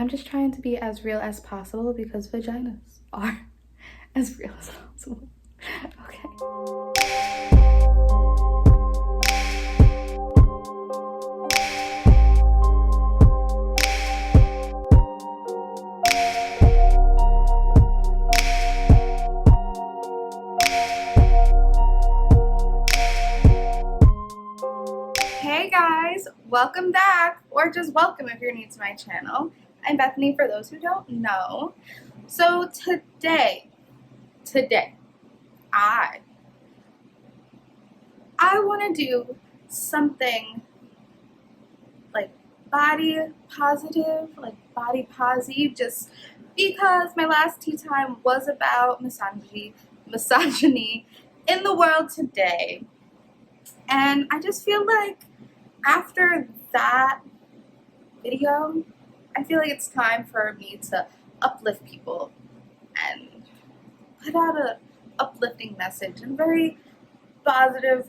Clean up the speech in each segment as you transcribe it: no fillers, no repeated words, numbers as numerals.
I'm just trying to be as real as possible because vaginas are as real as possible. Okay. Hey guys, welcome back, or just welcome if you're new to my channel. I'm Bethany for those who don't know. So today I want to do something like body positive, like body posy, just because my last tea time was about misogyny in the world today. And I just feel like after that video, I feel like it's time for me to uplift people and put out a uplifting message and very positive.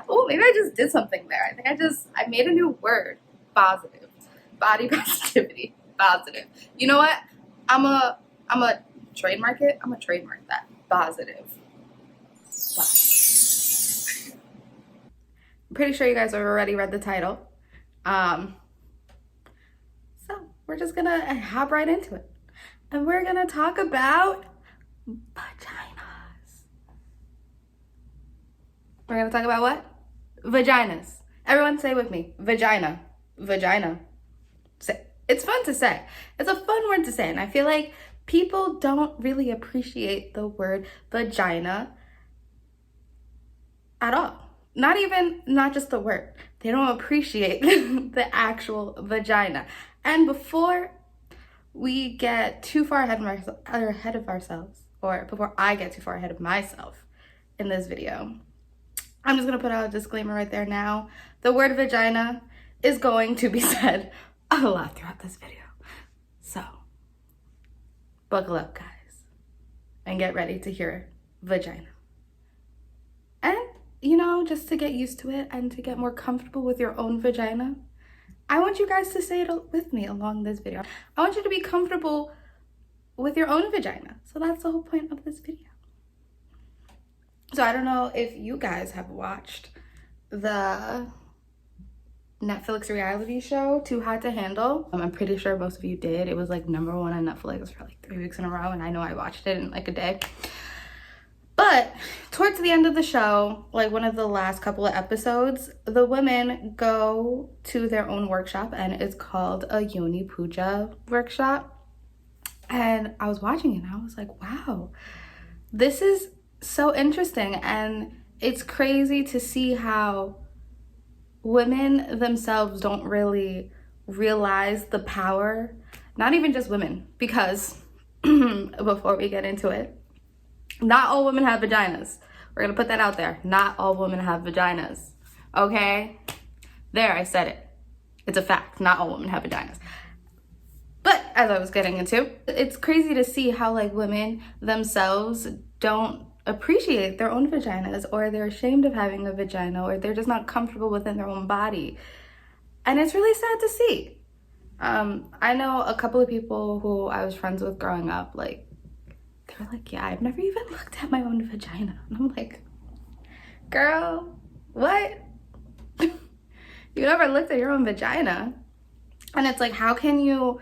Oh, maybe I just did something there. I think I made a new word. Positive. Body positivity. Positive. You know what? I'm a trademark it. I'm gonna trademark that. Positive. I'm pretty sure you guys have already read the title. So we're just gonna hop right into it. And we're gonna talk about vaginas. We're gonna talk about what? Vaginas. Everyone say with me. Vagina. Vagina. It's fun to say. It's a fun word to say. And I feel like people don't really appreciate the word vagina at all. Not just the word. They don't appreciate the actual vagina. And before we get too far ahead of ourselves, or before I get too far ahead of myself in this video, I'm just gonna put out a disclaimer right there now. The word vagina is going to be said a lot throughout this video. So, buckle up, guys, and get ready to hear vagina. And, you know, just to get used to it and to get more comfortable with your own vagina, I want you guys to say it with me along this video. I want you to be comfortable with your own vagina. So that's the whole point of this video. So I don't know if you guys have watched the Netflix reality show, Too Hot to Handle. I'm pretty sure most of you did. It was like #1 on Netflix for like 3 weeks in a row, and I know I watched it in like a day. But towards the end of the show, like one of the last couple of episodes, the women go to their own workshop, and it's called a Yoni Puja workshop. And I was watching it and I was like, wow, this is so interesting. And it's crazy to see how women themselves don't really realize the power, not even just women, because before we get into it, not all women have vaginas. We're gonna put that out there. Not all women have vaginas, okay? There, I said it. It's a fact. Not all women have vaginas. But as I was getting into, it's crazy to see how like women themselves don't appreciate their own vaginas, or they're ashamed of having a vagina, or they're just not comfortable within their own body. And it's really sad to see. I know a couple of people who I was friends with growing up, like, they were like, yeah, I've never even looked at my own vagina. And I'm like, girl, what? You never looked at your own vagina? And it's like, how can you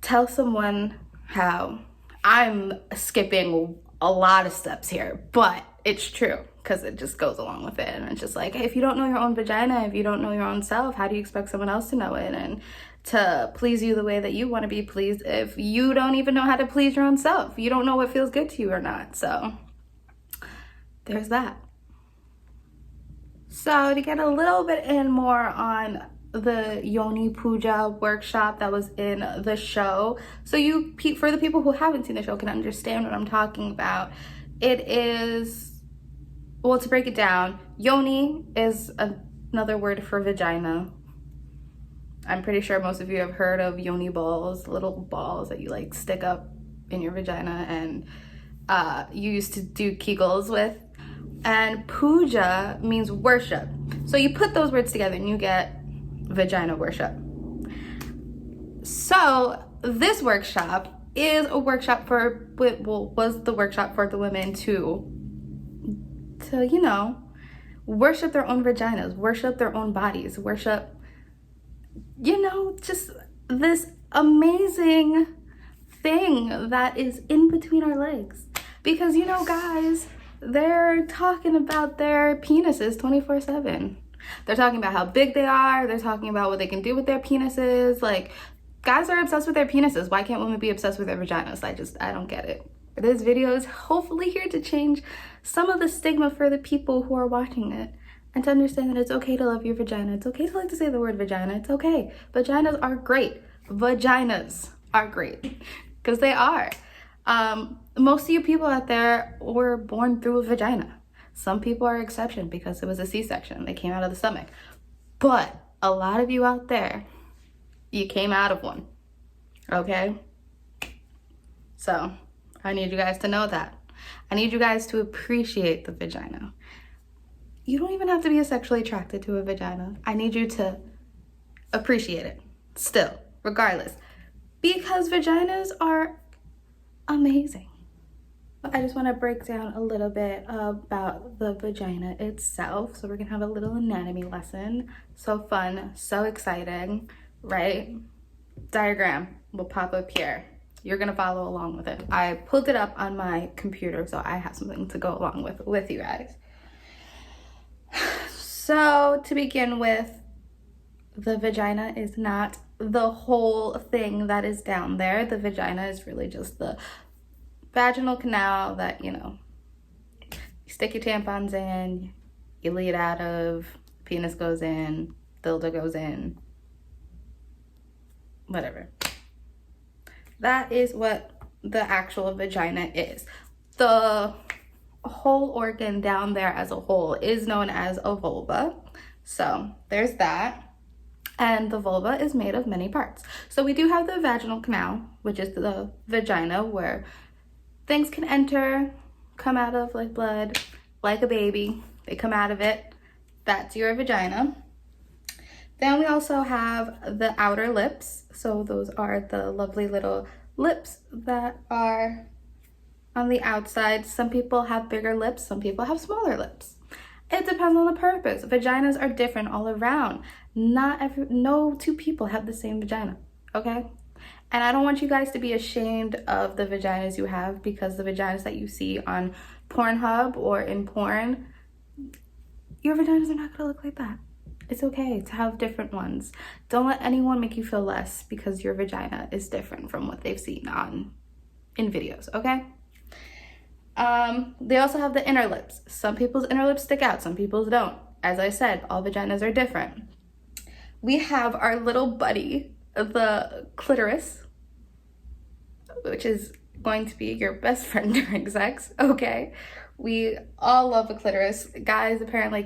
tell someone how? I'm skipping a lot of steps here, but it's true because it just goes along with it. And it's just like, hey, if you don't know your own vagina, if you don't know your own self, how do you expect someone else to know it and to please you the way that you want to be pleased if you don't even know how to please your own self? You don't know what feels good to you or not. So there's that. So to get a little bit in more on the Yoni Puja workshop that was in the show, so for the people who haven't seen the show can understand what I'm talking about. It is, well, to break it down, Yoni is another word for vagina. I'm pretty sure most of you have heard of Yoni balls, little balls that you like stick up in your vagina and you used to do Kegels with. And puja means worship. So you put those words together and you get vagina worship. So this workshop is a workshop was the workshop for the women to worship their own vaginas, worship their own bodies, worship, just this amazing thing that is in between our legs. Because, guys, they're talking about their penises 24/7. They're talking about how big they are. They're talking about what they can do with their penises. Like, guys are obsessed with their penises. Why can't women be obsessed with their vaginas? I don't get it. This video is hopefully here to change some of the stigma for the people who are watching it, and to understand that it's okay to love your vagina. It's okay to like to say the word vagina. It's okay. Vaginas are great. Vaginas are great, because they are. Most of you people out there were born through a vagina. Some people are exception because it was a C-section. They came out of the stomach. But a lot of you out there, you came out of one. Okay? So I need you guys to know that. I need you guys to appreciate the vagina. You don't even have to be sexually attracted to a vagina. I need you to appreciate it still, regardless, because vaginas are amazing. I just want to break down a little bit about the vagina itself. So we're gonna have a little anatomy lesson. So fun, so exciting, right? Diagram will pop up here. You're gonna follow along with it. I pulled it up on my computer, so I have something to go along with you guys. So to begin with, the vagina is not the whole thing that is down there. The vagina is really just the vaginal canal that, you stick your tampons in, you lead out of, penis goes in, dildo goes in, whatever. That is what the actual vagina is. The whole organ down there as a whole is known as a vulva. So there's that. And the vulva is made of many parts. So we do have the vaginal canal, which is the vagina, where things can enter, come out of like blood, like a baby. They come out of it. That's your vagina. Then we also have the outer lips. So those are the lovely little lips that are on the outside. Some people have bigger lips, some people have smaller lips. It depends on the purpose. Vaginas are different all around. No two people have the same vagina, okay? And I don't want you guys to be ashamed of the vaginas you have, because the vaginas that you see on Pornhub or in porn, your vaginas are not gonna look like that. It's okay to have different ones. Don't let anyone make you feel less because your vagina is different from what they've seen in videos, okay? They also have the inner lips. Some people's inner lips stick out, some people's don't. As I said, all vaginas are different. We have our little buddy, the clitoris, which is going to be your best friend during sex, okay? We all love a clitoris. Guys apparently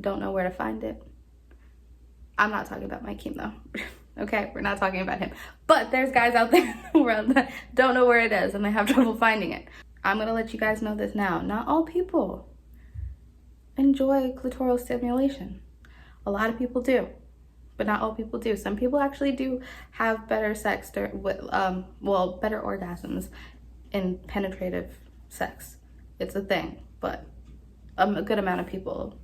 don't know where to find it. I'm not talking about my Keem though. Okay, we're not talking about him. But there's guys out there in the world that don't know where it is and they have trouble finding it. I'm gonna let you guys know this now. Not all people enjoy clitoral stimulation. A lot of people do, but not all people do. Some people actually do have better sex better orgasms in penetrative sex. It's a thing, but a good amount of people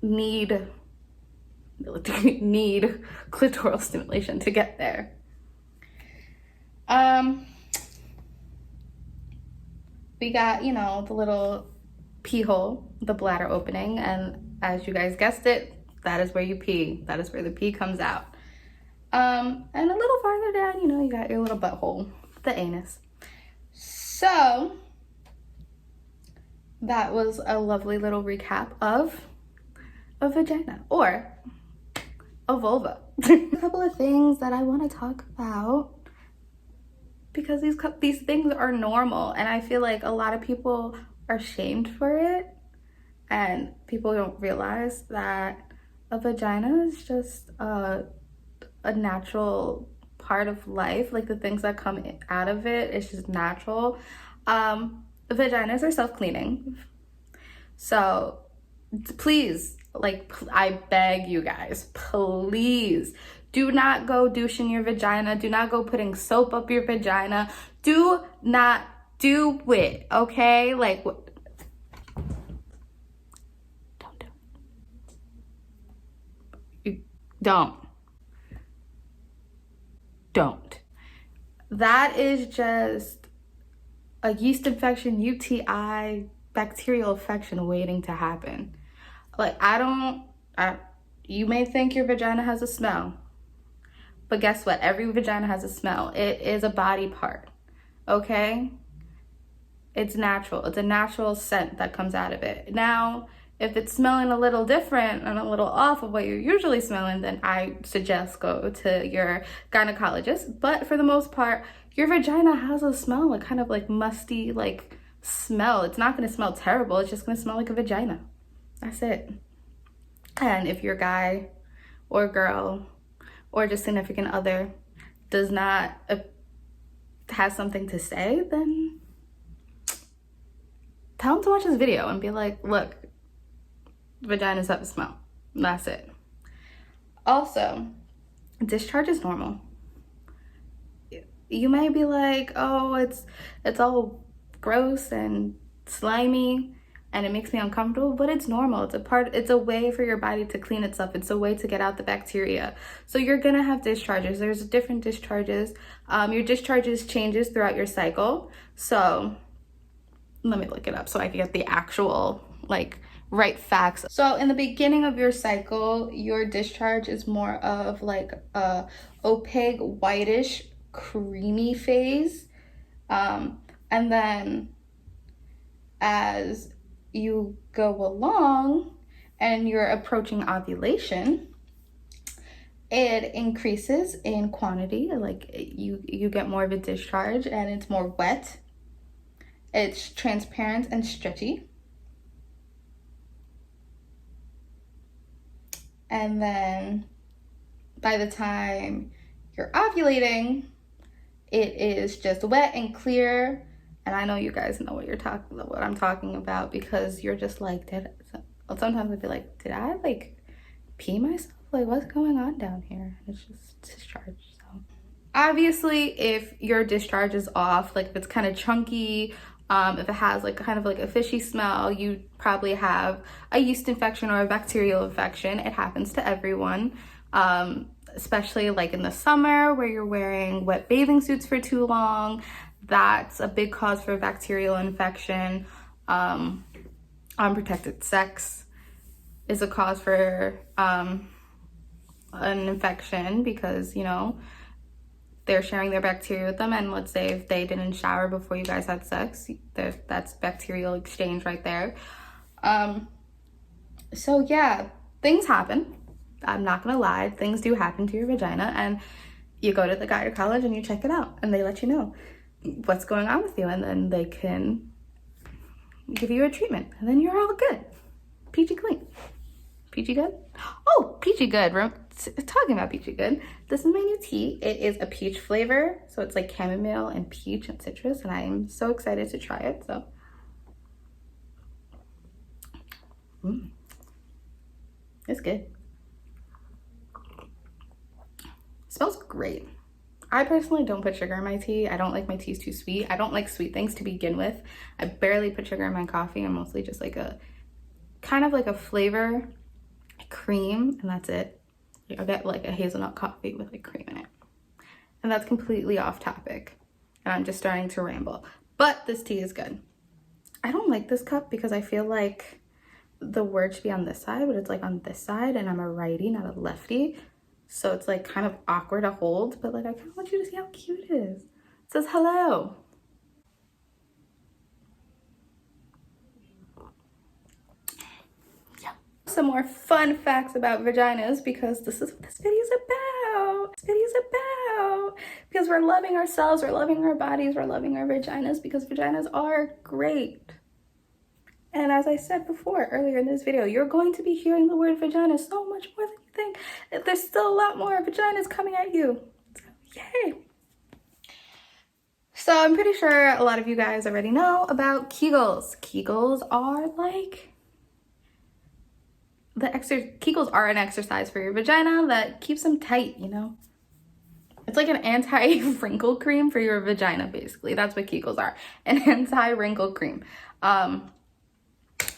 need clitoral stimulation to get there. We got, the little pee hole, the bladder opening, and as you guys guessed it, that is where you pee. That is where the pee comes out. And a little farther down, you got your little butthole, the anus. So that was a lovely little recap of a vagina, or a vulva. A couple of things that I want to talk about, because these things are normal, and I feel like a lot of people are shamed for it, and people don't realize that a vagina is just a natural part of life. Like, the things that come out of it, it's just natural. Vaginas are self-cleaning, so please Like, I beg you guys, please do not go douching your vagina. Do not go putting soap up your vagina. Do not do it, okay? Like, don't do it. You don't. That is just a yeast infection, UTI, bacterial infection waiting to happen. Like, you may think your vagina has a smell, but guess what? Every vagina has a smell. It is a body part, okay? It's natural. It's a natural scent that comes out of it. Now, if it's smelling a little different and a little off of what you're usually smelling, then I suggest go to your gynecologist. But for the most part, your vagina has a smell, a kind of like musty, like smell. It's not going to smell terrible. It's just going to smell like a vagina. That's it. And if your guy or girl or just significant other does not has something to say, then tell them to watch this video and be like, look, vaginas have a smell. That's it. Also, discharge is normal. You may be like, oh, it's all gross and slimy and it makes me uncomfortable, but it's normal. It's a way for your body to clean itself. It's a way to get out the bacteria. So you're gonna have discharges. There's different discharges. Your discharges changes throughout your cycle. So let me look it up so I can get the actual like right facts. So in the beginning of your cycle, your discharge is more of like a opaque, whitish, creamy phase. And then as you go along and you're approaching ovulation, it increases in quantity. Like you get more of a discharge and it's more wet. It's transparent and stretchy. And then by the time you're ovulating, it is just wet and clear. And I know you guys know what I'm talking about, because you're just like, sometimes I'd be like, did I like pee myself? Like, what's going on down here? It's just discharge. So obviously, if your discharge is off, like if it's kind of chunky, if it has like kind of like a fishy smell, you probably have a yeast infection or a bacterial infection. It happens to everyone, especially like in the summer where you're wearing wet bathing suits for too long. That's a big cause for bacterial infection. Unprotected sex is a cause for an infection, because, you know, they're sharing their bacteria with them, and let's say if they didn't shower before you guys had sex, that's bacterial exchange right there. So yeah, things happen. I'm not gonna lie, things do happen to your vagina, and you go to the gynecologist and you check it out, and they let you know what's going on with you, and then they can give you a treatment, and then you're all good. Peachy clean. Peachy good? Oh, peachy good. Talking about peachy good, this is my new tea. It is a peach flavor, so it's like chamomile and peach and citrus, and I'm so excited to try it. So it's good. Smells great. I personally don't put sugar in my tea. I don't like my teas too sweet. I don't like sweet things to begin with. I barely put sugar in my coffee. I'm mostly just like a kind of like a flavor cream, and that's it. I get like a hazelnut coffee with like cream in it. And that's completely off topic, and I'm just starting to ramble. But this tea is good. I don't like this cup because I feel like the word should be on this side, but it's like on this side, and I'm a righty, not a lefty. So it's like kind of awkward to hold, but like I kind of want you to see how cute it is. It says hello. Yeah. Some more fun facts about vaginas, because this is what this video is about. Because we're loving ourselves, we're loving our bodies, we're loving our vaginas, because vaginas are great. And as I said before earlier in this video, you're going to be hearing the word vagina so much more than you think. There's still a lot more vaginas coming at you. So, yay. So I'm pretty sure a lot of you guys already know about Kegels. Kegels are like Kegels are an exercise for your vagina that keeps them tight, you know? It's like an anti-wrinkle cream for your vagina, basically. That's what Kegels are, an anti-wrinkle cream. A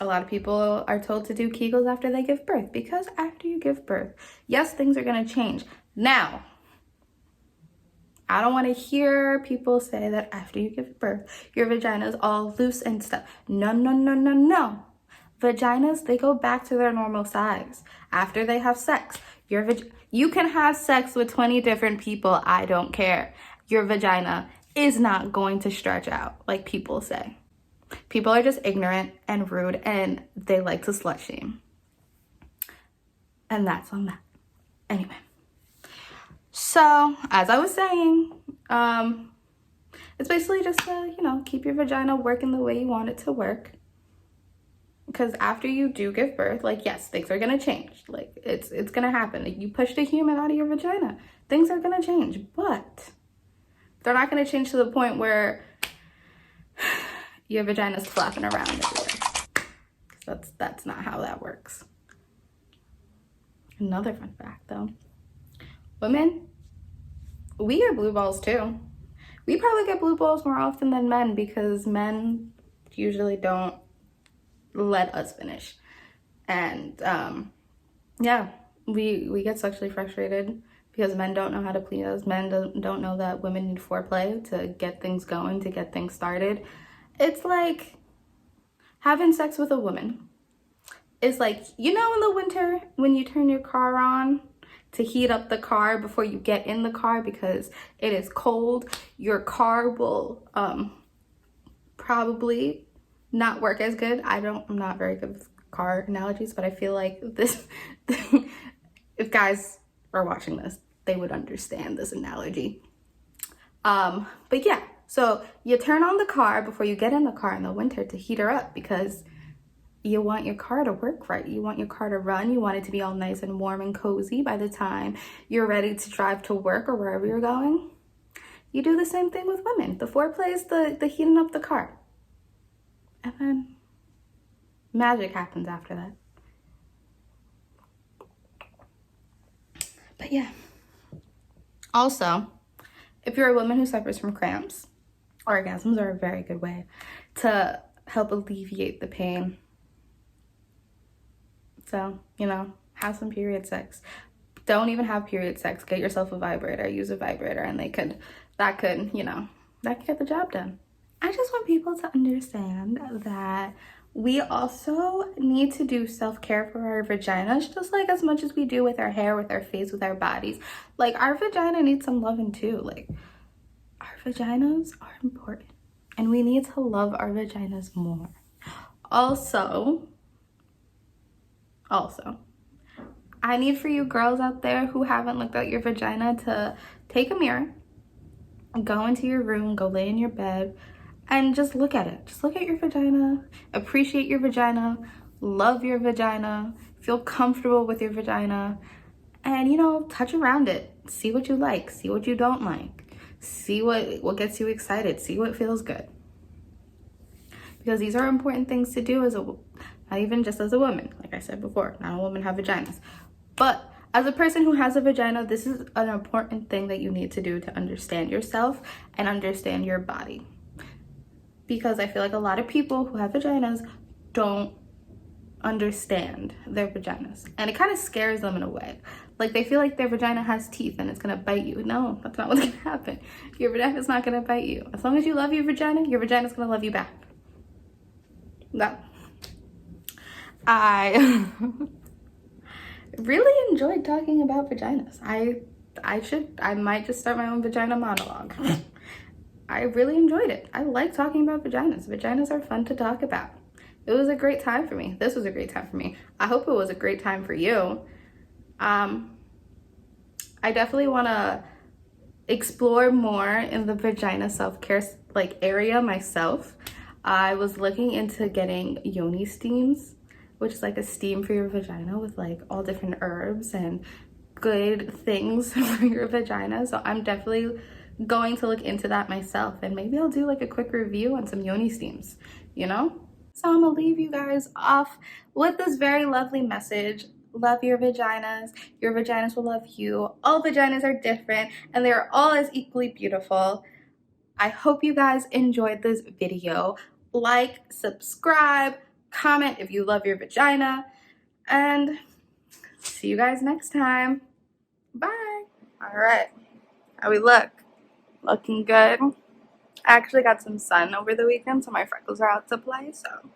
lot of people are told to do Kegels after they give birth, because after you give birth, yes, things are going to change. Now, I don't want to hear people say that after you give birth, your vagina is all loose and stuff. No, no, no, no, no. Vaginas, they go back to their normal size after they have sex. You can have sex with 20 different people. I don't care. Your vagina is not going to stretch out like people say. People are just ignorant and rude, and they like to slut shame. And that's on that. Anyway. So, as I was saying, it's basically just to, keep your vagina working the way you want it to work. Because after you do give birth, like, yes, things are going to change. Like, it's going to happen. Like, you pushed a human out of your vagina. Things are going to change. But they're not going to change to the point where your vagina's flapping around everywhere. That's not how that works. Another fun fact, though. Women, we get blue balls, too. We probably get blue balls more often than men, because men usually don't let us finish. And yeah, we get sexually frustrated because men don't know how to please us. Men don't know that women need foreplay to get things going, to get things started. It's like having sex with a woman. It's like, in the winter when you turn your car on to heat up the car before you get in the car because it is cold, your car will probably not work as good. I'm not very good with car analogies, but I feel like this, if guys are watching this, they would understand this analogy. But yeah, so you turn on the car before you get in the car in the winter to heat her up, because you want your car to work right. You want your car to run. You want it to be all nice and warm and cozy by the time you're ready to drive to work or wherever you're going. You do the same thing with women. The foreplay is the heating up the car. And then magic happens after that. But yeah. Also, if you're a woman who suffers from cramps, orgasms are a very good way to help alleviate the pain. So, have some period sex. Don't even have period sex. Get yourself a vibrator. Use a vibrator, and that could get the job done. I just want people to understand that we also need to do self-care for our vaginas, just like as much as we do with our hair, with our face, with our bodies. Like, our vagina needs some loving too. Like, our vaginas are important, and we need to love our vaginas more. Also, I need for you girls out there who haven't looked at your vagina to take a mirror, go into your room, go lay in your bed, and just look at it. Just look at your vagina, appreciate your vagina, love your vagina, feel comfortable with your vagina, and, touch around it. See what you like, see what you don't like, see what gets you excited, see what feels good. Because these are important things to do not even just as a woman. Like I said before, not all women have vaginas. But as a person who has a vagina, this is an important thing that you need to do to understand yourself and understand your body. Because I feel like a lot of people who have vaginas don't understand their vaginas. And it kind of scares them in a way. Like, they feel like their vagina has teeth and it's going to bite you. No, that's not what's going to happen. Your vagina is not going to bite you. As long as you love your vagina is going to love you back. No. I really enjoyed talking about vaginas. I might just start my own vagina monologue. I really enjoyed it. I like talking about vaginas. Vaginas are fun to talk about. It was a great time for me. This was a great time for me. I hope it was a great time for you. I definitely want to explore more in the vagina self-care area myself. I was looking into getting Yoni steams, which is like a steam for your vagina with like all different herbs and good things for your vagina. So I'm definitely going to look into that myself, and maybe I'll do like a quick review on some Yoni steams, So I'm gonna leave you guys off with this very lovely message. Love your vaginas. Your vaginas will love you. All vaginas are different and they're all as equally beautiful. I hope you guys enjoyed this video. Like, subscribe, comment if you love your vagina, and see you guys next time. Bye. All right. How we look? Looking good. I actually got some sun over the weekend, so my freckles are out to play, so